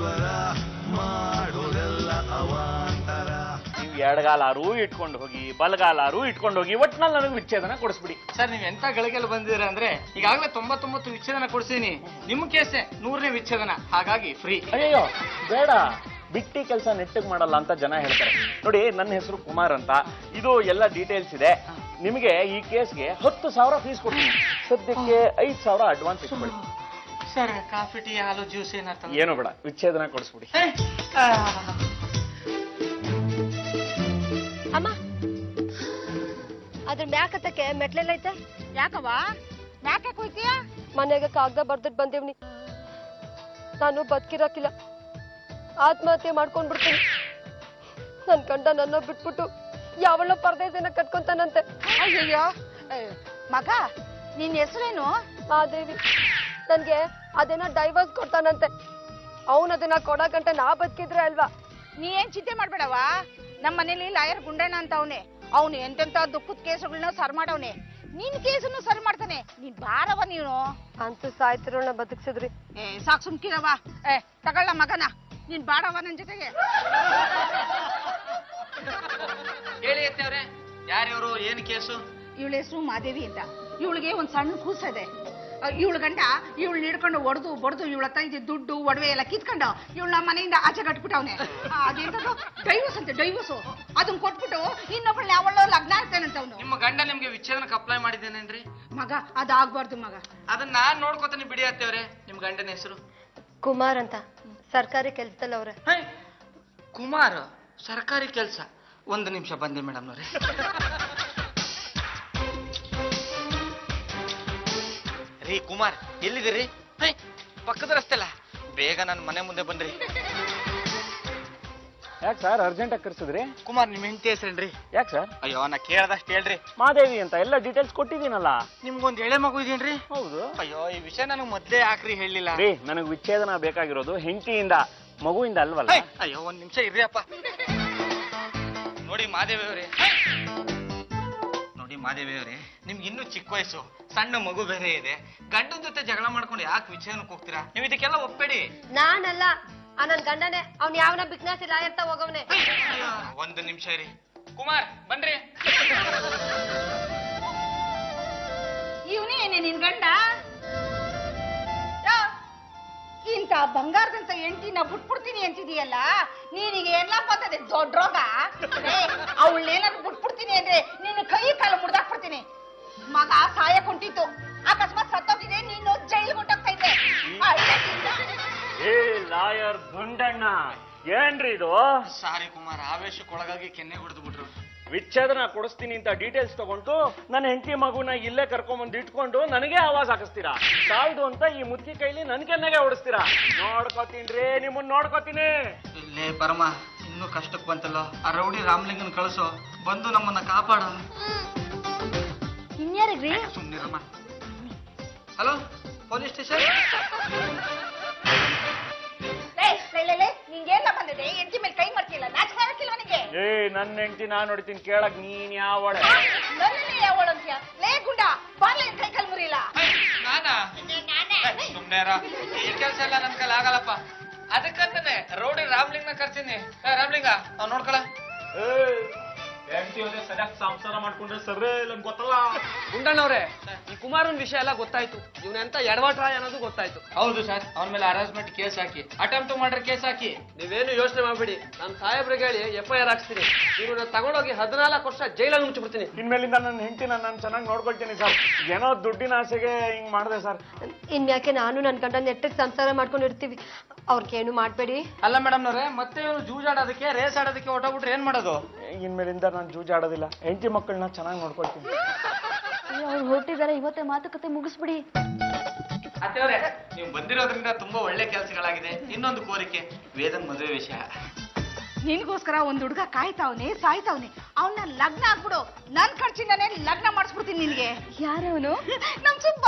ಈಶ್ವರ ಮಾಡೋದೆಲ್ಲ ಅವಾಂತರ. ನೀವು ಎಡಗಾಲಾರು ಇಟ್ಕೊಂಡು ಹೋಗಿ ಬಲಗಾಲಾರು ಇಟ್ಕೊಂಡು ಹೋಗಿ ಒಟ್ನಲ್ಲಿ ನನಗೆ ವಿಚ್ಛೇದನ ಕೊಡಿಸ್ಬಿಡಿ. ಸರ್ ನೀವು ಎಂತ ಗಳಿಗೆಲ್ಲ ಬಂದಿದ್ದೀರಾ ಅಂದ್ರೆ ಈಗಾಗಲೇ 99 ವಿಚ್ಛೇದನ ಕೊಡ್ಸಿದೀನಿ. ನಿಮ್ಮ ಕೇಸೆ 100ನೇ ವಿಚ್ಛೇದನ, ಹಾಗಾಗಿ ಫ್ರೀ. ಅಯ್ಯೋ ಬೇಡ, ಬಿಟ್ಟಿ ಕೆಲಸ ನೆಟ್ಟಿಗೆ ಮಾಡಲ್ಲ ಅಂತ ಜನ ಹೇಳ್ತಾರೆ. ನೋಡಿ, ನನ್ನ ಹೆಸರು ಕುಮಾರ್ ಅಂತ, ಇದು ಎಲ್ಲ ಡೀಟೇಲ್ಸ್ ಇದೆ. ನಿಮಗೆ ಈ ಕೇಸ್ಗೆ 10,000 ಫೀಸ್ ಕೊಡ್ತೀನಿ. ಸದ್ಯಕ್ಕೆ 5,000 ಅಡ್ವಾನ್ಸ್ ಇಟ್ಕೊಳ್ಳಿ. ಸರ್ ಕಾಫಿ ಟೀ ಹಾಲು ಜ್ಯೂಸ್ ಏನಾಗ್ತದೆ? ಏನು ಬೇಡ, ವಿಚ್ಛೇದನ ಕೊಡಿಸ್ಬಿಡಿ. ಅಮ್ಮ, ಅದ್ರ ಮ್ಯಾಕತ್ತಕ್ಕೆ ಮೆಟ್ಲೆಲ್ಲ ಐತೆ. ಯಾಕವ್ವ ಮ್ಯಾಕೆ ಹೋಯ್ತೀಯ? ಮನೆಗೆ ಕಾಗ್ದ ಬರ್ದಿಟ್ ಬಂದೇವ್ನಿ. ನಾನು ಬದುಕಿರಕ್ಕಿಲ್ಲ, ಆತ್ಮಹತ್ಯೆ ಮಾಡ್ಕೊಂಡ್ಬಿಡ್ತೀನಿ. ನನ್ ಗಂಡ ನನ್ನ ಬಿಟ್ಬಿಟ್ಟು ಯಾವಳ ಪರದೇಶನ ಕಟ್ಕೊಂತಾನಂತೆ. ಅಯ್ಯಯ್ಯೋ ಮಗ, ನಿನ್ ಹೆಸರೇನು? ಮಾದೇವಿ. ನನ್ಗೆ ಅದೇನೋ ಡೈವರ್ಸ್ ಕೊಡ್ತಾನಂತೆ. ಅವನ್ ಅದನ್ನ ಕೊಡಕಂಟ ನಾ ಬದುಕಿದ್ರೆ ಅಲ್ವಾ. ನೀ ಏನ್ ಚಿಂತೆ ಮಾಡ್ಬೇಡವ. ನಮ್ಮ ಮನೇಲಿ ಲಾಯರ್ ಗುಂಡಣ್ಣ ಅಂತ ಅವನೇ. ಅವನು ಎಂತೆಂತ ದುಃಖದ ಕೇಸುಗಳನ್ನ ಸರ್ ಮಾಡವನೆ. ನಿನ್ ಕೇಸನ್ನು ಸರ್ ಮಾಡ್ತಾನೆ. ನೀನ್ ಬಾರವ ನೀನು. ಅಂತೂ ಸಾಯ್ತಿರೋಣ ಬದುಕ್ಸಿದ್ರಿ. ಸಾಕ್ ಸುಮ್ಕಿರವ. ತಗೊಳ್ಳ ಮಗನ, ನೀನ್ ಬಾರವ ನನ್ ಜೊತೆಗೆ. ಹೇಳಿ ಅತ್ತವ್ರೆ, ಯಾರ್ಯವರು, ಏನ್ ಕೇಸು? ಇವಳ ಹೆಸರು ಮಾದೇವಿ ಅಂತ. ಇವಳಿಗೆ ಒಂದ್ ಸಣ್ಣ ಕೂಸಿದೆ. ಇವಳ ಗಂಡ ಇವಳು ಹಿಡ್ಕೊಂಡು ಹೊಡೆದು ಬಡ್ದು ಇವಳ ಹತ್ರ ಇದ್ದ ದುಡ್ಡು ಒಡವೆ ಎಲ್ಲ ಕಿತ್ಕೊಂಡು ಇವಳ ಮನೆಯಿಂದ ಆಚೆ ಕಟ್ಬಿಟ್ಟವನೆ. ಅದೇಂತದ್ದು ಡೈವರ್ಸ್ ಅಂತೆ, ಡೈವರ್ಸು. ಅದನ್ನ ಕೊಟ್ಬಿಟ್ಟು ಇನ್ನೊಬ್ಬಳನ್ನ ಅವಳ ಲಗ್ನ ಆಗ್ತಾನಂತ ಅವನು. ನಿಮ್ಮ ಗಂಡ ನಿಮ್ಗೆ ವಿಚ್ಛೇದನಕ್ಕೆ ಅಪ್ಲೈ ಮಾಡಿದ್ದೇನೇನ್ರಿ? ಮಗ ಅದಾಗ್ಬಾರ್ದು ಮಗ. ಅದನ್ನ ನಾನ್ ನೋಡ್ಕೋತೀನಿ ಬಿಡಿ ಅತ್ತವ್ರೆ. ನಿಮ್ ಗಂಡನ ಹೆಸರು? ಕುಮಾರ್ ಅಂತ, ಸರ್ಕಾರಿ ಕೆಲ್ಸದಲ್ಲಿ ಅವ್ರೆ. ಕುಮಾರ್, ಸರ್ಕಾರಿ ಕೆಲಸ. ಒಂದು ನಿಮಿಷ ಬಂದೆ ಮೇಡಮ್ ನವ್ರೆ. ರೀ ಕುಮಾರ್, ಎಲ್ಲಿದ್ದೀರಿ? ಪಕ್ಕದ ರಸ್ತೆಲ್ಲ, ಬೇಗ ನನ್ನ ಮನೆ ಮುಂದೆ ಬನ್ರಿ. ಯಾಕೆ ಸರ್ ಅರ್ಜೆಂಟ್ ಆಗಿ ಕರ್ಸಿದ್ರಿ? ಕುಮಾರ್, ನಿಮ್ ಹೆಂಡತಿ ಹೆಸರೇನ್ರಿ? ಯಾಕೆ ಸರ್? ಅಯ್ಯೋ, ನಾ ಕೇಳ್ದಷ್ಟು ಹೇಳ್ರಿ. ಮಾದೇವಿ ಅಂತ ಎಲ್ಲ ಡೀಟೇಲ್ಸ್ ಕೊಟ್ಟಿದ್ದೀನಲ್ಲ. ನಿಮ್ಗೊಂದು ಎಳೆ ಮಗು ಇದೀನ್ರಿ? ಹೌದು. ಅಯ್ಯೋ, ಈ ವಿಷಯ ನನಗೆ ಮೊದ್ಲೇ ಯಾಕ್ರಿ ಹೇಳಿಲ್ಲ? ರೀ, ನನಗೆ ವಿಚ್ಛೇದನ ಬೇಕಾಗಿರೋದು ಹೆಂಡತಿಯಿಂದ, ಮಗುವಿಂದ ಅಲ್ವಲ್ಲ. ಅಯ್ಯೋ, ಒಂದ್ ನಿಮಿಷ ಇರ್ರಿ ಅಪ್ಪ. ನೋಡಿ ಮಾದೇವಿ ಅವರೇ, ನಿಮ್ಗೆ ಇನ್ನೂ ಚಿಕ್ಕ ವಯಸ್ಸು, ಸಣ್ಣ ಮಗು ಬೇರೆ ಇದೆ. ಗಂಡನ ಜೊತೆ ಜಗಳ ಮಾಡ್ಕೊಂಡು ಯಾಕೆ ವಿಚ್ಛೇದನಕ್ಕೆ ಹೋಗ್ತೀರಾ? ನೀವು ಇದಕ್ಕೆಲ್ಲ ಒಪ್ಬೇಡಿ. ನಾನಲ್ಲ, ನನ್ ಗಂಡನೇ. ಅವ್ನ್ ಯಾವನ ಬಿಗ್ನಾಸಿ ಲಾಯರ್ತ ಹೋಗವ್ನೆ. ಒಂದು ನಿಮಿಷ ಇರಿ. ಕುಮಾರ್ ಬನ್ರಿ. ಇವನೇ ಏನೇ ನಿನ್ ಗಂಡ? ಇಂತ ಬಂಗಾರದಂತ ಹೆಂಡತಿನ ಬಿಟ್ಬಿಡ್ತೀನಿ ಅಂತಿದೀಯಲ್ಲ, ನೀನಿಗೆ ಎಲ್ಲ ಬರ್ತದೆ ದೊಡ್ಡ ರೋಗ. ಅವಳನ್ನೇನಾದ್ರು ಬಿಟ್ಬಿಡ್ತೀನಿ ಅಂದ್ರೆ ನೀನು ಕೈ ಕಾಲು ಮುಡ್ದಾಕ್ಬಿಡ್ತೀನಿ. ಮಗ ಸಾಯ ಕೊಂಟಿತ್ತು, ಅಕಸ್ಮಾತ್ ಸತ್ತೋಗಿದೆ, ನೀನು ಜೈಲು ಹೊಂಟೋಗ್ತಾ ಇದ್ದೆ. ಏ ಲಾಯರ್ ಗುಂಡಣ್ಣ, ಏನ್ರಿ ಇದು? ಸಾರಿ ಕುಮಾರ್, ಆವೇಶಕ್ಕೊಳಗಾಗಿ ಕೆನ್ನೆ ಹೊಡೆದು ಬಿಟ್ರು. ವಿಚ್ಛೇದನ ಕೊಡಿಸ್ತೀನಿ ಅಂತ ಡೀಟೇಲ್ಸ್ ತಗೊಂಡು ನನ್ನ ಹೆಂಡತಿ ಮಗುನ ಇಲ್ಲೇ ಕರ್ಕೊಂಬಂದು ಇಟ್ಕೊಂಡು ನನಗೆ ಆವಾಜ್ ಹಾಕಿಸ್ತೀರಾ? ಸಾಲ್ದು ಅಂತ ಈ ಮುದ್ಕಿ ಕೈಲಿ ನನ್ ಕೆನ್ನೆಗೆ ಓಡಿಸ್ತೀರಾ? ನೋಡ್ಕೋತೀನ್ರಿ, ನಿಮ್ಮನ್ನ ನೋಡ್ಕೋತೀನಿ. ಇಲ್ಲೇ ಪರಮ, ಇನ್ನೂ ಕಷ್ಟಕ್ಕೆ ಬಂತಲ್ಲ. ಆ ರೌಡಿ ರಾಮಲಿಂಗನ್ ಕಳಿಸೋ, ಬಂದು ನಮ್ಮನ್ನ ಕಾಪಾಡ. ಇನ್ಯಾರಿಗ್ರಿ? ಸುಮ್ನಿರಮ್ಮ. Hello, police station. ನಿಂಗೆಲ್ಲ ಬಂದಿದೆ, ಹೆಂಡತಿ ಮೇಲೆ ಕೈ ಮಾಡ್ತಿಲ್ಲ, ನಾಚಿಕೆ ಆಗಕ್ಕಿಲ್ಲ ನನಗೆ. ಏ, ನನ್ನ ಹೆಂಡತಿ ನಾನ್ ನೋಡ್ತೀನಿ, ಕೇಳಕ್ ನೀನ್ ಯಾವಳೆ? ನನ್ನೇ ಯಾವಳು ಅಂತೀಯ? ಲೇ ಗುಂಡ, ಬಾರ್ಲೆ ಕೈ ಕಾಲು ಮುರಿಲ್ಲ. ನಾನಾ? ಸುಮ್ನೆ ಈ ಕೆಲಸ ಎಲ್ಲ ನನ್ ಕೈಲಿ ಆಗಲ್ಲಪ್ಪ. ಅದಕ್ಕಂತಾನೆ ರೌಡಿ ರಾಮ್ಲಿಂಗ್ನ ಕರ್ತೀನಿ. ರಾಮ್ಲಿಂಗ, ನಾವ್ ನೋಡ್ಕೊಳ. ಸರಿಯಾಗಿ ಸಂಸಾರ ಮಾಡ್ಕೊಂಡ್ರೆ ಸರ್ರೇ ಇಲ್ಲ ಗೊತ್ತಲ್ಲ. ಗುಂಡಣ್ಣವ್ರೆ, ಈ ಕುಮಾರನ್ ವಿಷಯ ಎಲ್ಲ ಗೊತ್ತಾಯ್ತು. ಇವನೆಂತ ಎಡವಟ್ರಾಯ ಅನ್ನೋದು ಗೊತ್ತಾಯ್ತು. ಹೌದು ಸರ್, ಅವನ ಮೇಲೆ ಹರಾಸ್ಮೆಂಟ್ ಕೇಸ್ ಹಾಕಿ, ಅಟೆಂಪ್ಟ್ ಮಾಡ್ರೆ ಕೇಸ್ ಹಾಕಿ. ನೀವೇನು ಯೋಚನೆ ಮಾಡ್ಬಿಡಿ, ನಾನು ಸಾಹೇಬ್ರಿಗೆ ಹೇಳಿ FIR ಹಾಕ್ಸ್ತೀನಿ. ಇವ್ರನ್ನ ತಗೊಂಡೋಗಿ 14 ವರ್ಷ ಜೈಲಲ್ಲಿ ಮುಚ್ಚಿಬಿಡ್ತೀನಿ. ಇನ್ಮೇಲಿಂದ ನನ್ನ ಹೆಂಡತಿನ ನಾನು ಚೆನ್ನಾಗಿ ನೋಡ್ಕೊಳ್ತೀನಿ ಸರ್. ಏನೋ ದುಡ್ಡಿನ ಆಸೆಗೆ ಹಿಂಗ್ ಮಾಡಿದೆ ಸರ್. ಇನ್ಯಾಕೆ ನಾನು ನನ್ ಗಂಡ ನೆಟ್ಟಿಗೆ ಸಂಸಾರ ಮಾಡ್ಕೊಂಡು ಇರ್ತೀವಿ. ಅವ್ರಿಗೇನು ಮಾಡ್ಬೇಡಿ. ಅಲ್ಲ ಮೇಡಮ್ ನವ್ರೆ, ಮತ್ತೆ ಇವ್ರು ಜೂಜಾಡೋದಕ್ಕೆ, ರೇಸ್ ಆಡೋದಕ್ಕೆ ಹೊಟ್ಟೋಗ್ಬಿಟ್ರೆ ಏನ್ ಮಾಡೋದು? ಇನ್ಮೇಲಿಂದ ನಾನು ಜೂಜಾಡೋದಿಲ್ಲ, ಹೆಂಡತಿ ಮಕ್ಕಳನ್ನ ಚೆನ್ನಾಗಿ ನೋಡ್ಕೊಳ್ತೀನಿ. ಅವ್ರು ಹೊರಟಿದ್ದಾರೆ, ಇವತ್ತೇ ಮಾತುಕತೆ ಮುಗಿಸ್ಬಿಡಿ. ಅತ್ತೇವ್ರೆ, ನೀವು ಬಂದಿರೋದ್ರಿಂದ ತುಂಬಾ ಒಳ್ಳೆ ಕೆಲಸಗಳಾಗಿದೆ. ಇನ್ನೊಂದು ಕೋರಿಕೆ, ವೇದನ್ ಮದುವೆ ವಿಷಯ. ನಿನ್ಗೋಸ್ಕರ ಒಂದ್ ಹುಡುಗ ಕಾಯ್ತಾವ್ನೆ, ಸಾಯ್ತಾವ್ನೆ. ಅವನ್ನ ಲಗ್ನ ಆಗ್ಬಿಡು, ನನ್ ಖರ್ಚಿಂದಾನೆ ಲಗ್ನ ಮಾಡಿಸ್ಬಿಡ್ತೀನಿ ನಿನ್ಗೆ. ಯಾರವನು? ನಮ್ ಸುಬ್ಬ.